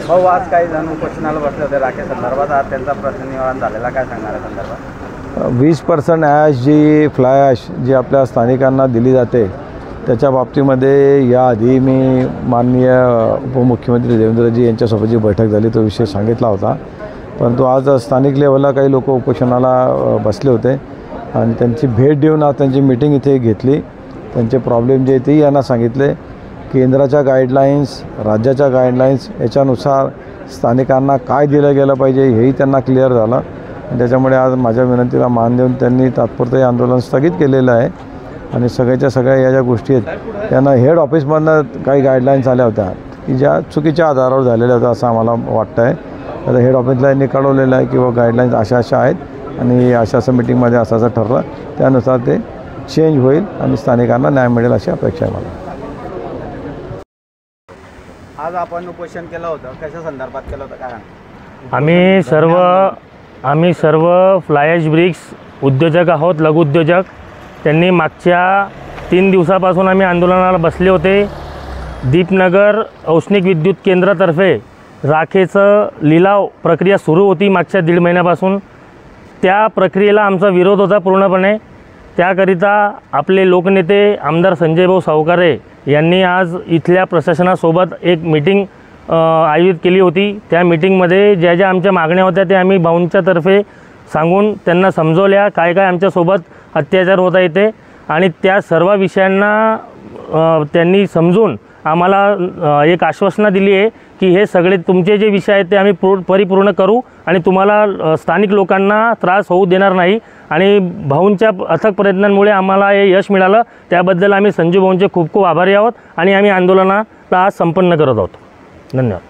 भाऊ, आज काही जण उपोषणाला बसले होते राखे संदर्भात, आज त्यांचा प्रश्न निवारण झालेला, काय सांगणार आहे संदर्भात? 20% ॲश जी फ्लाय ॲश जी आपल्या स्थानिकांना दिली जाते त्याच्या बाबतीमध्ये याआधी मी माननीय उपमुख्यमंत्री देवेंद्रजी यांच्यासोबत जी बैठक झाली तो विषय सांगितला होता, परंतु आज स्थानिक लेवलला काही लोक उपोषणाला बसले होते आणि त्यांची भेट देऊन आज त्यांची मीटिंग इथे घेतली. त्यांचे प्रॉब्लेम जे ते यांना सांगितले. केंद्राच्या गाईडलाईन्स, राज्याच्या गाईडलाईन्स याच्यानुसार स्थानिकांना काय दिलं गेलं पाहिजे हेही त्यांना क्लिअर झालं आणि त्याच्यामुळे आज माझ्या विनंतीला मान देऊन त्यांनी तात्पुरतं हे आंदोलन स्थगित केलेलं आहे. आणि सगळ्याच्या सगळ्या या ज्या गोष्टी आहेत त्यांना हेड ऑफिसमधनं काही गाईडलाईन्स आल्या होत्या की ज्या चुकीच्या आधारावर झालेल्या होत्या असं आम्हाला वाटतं आहे. तर हेड ऑफिसला यांनी कळवलेलं आहे की गाईडलाईन्स अशा आहेत आणि अशा मीटिंगमध्ये असं ठरलं, त्यानुसार ते चेंज होईल आणि स्थानिकांना न्याय मिळेल अशी अपेक्षा आहे मला. आज आपण उपोषण केलं होतं, कशा संदर्भात केलं होतं काय? आम्ही सर्व फ्लाय ॲश ब्रिक्स उद्योजक आहोत, लघु उद्योजक. त्यांनी मागच्या 3 दिवसापासून आम्ही आंदोलनाला बसले होते. दीपनगर औष्णिक विद्युत केंद्रातर्फे राखेचं लिलाव प्रक्रिया सुरू होती मागच्या 1.5 महिन्यापासून. त्या प्रक्रियेला आमचा विरोध होता पूर्णपणे. त्याकरिता आपले लोकनेते आमदार संजय भाऊ सावकारे यांनी आज इथल्या प्रशासनासोबत एक मीटिंग आयोजित केली होती. त्या मीटिंगमध्ये ज्या ज्या आमच्या मागण्या होत्या त्या आम्ही भाऊंच्यातर्फे सांगून त्यांना समजवल्या, काय काय आमच्यासोबत अत्याचार होता येते आणि त्या सर्व विषयांना त्यांनी समजून आम्हाला एक आश्वासना दिली आहे की हे सगळे तुमचे जे विषय आहेत ते आम्ही परिपूर्ण करू आणि तुम्हाला स्थानिक लोकांना त्रास होऊ देणार नाही. आणि भाऊंच्या अथक प्रयत्नांमुळे आम्हाला हे यश मिळालं. त्याबद्दल आम्ही संजू भाऊंचे खूप खूप आभारी आहोत आणि आम्ही आंदोलनाला आज संपन्न करत आहोत. धन्यवाद.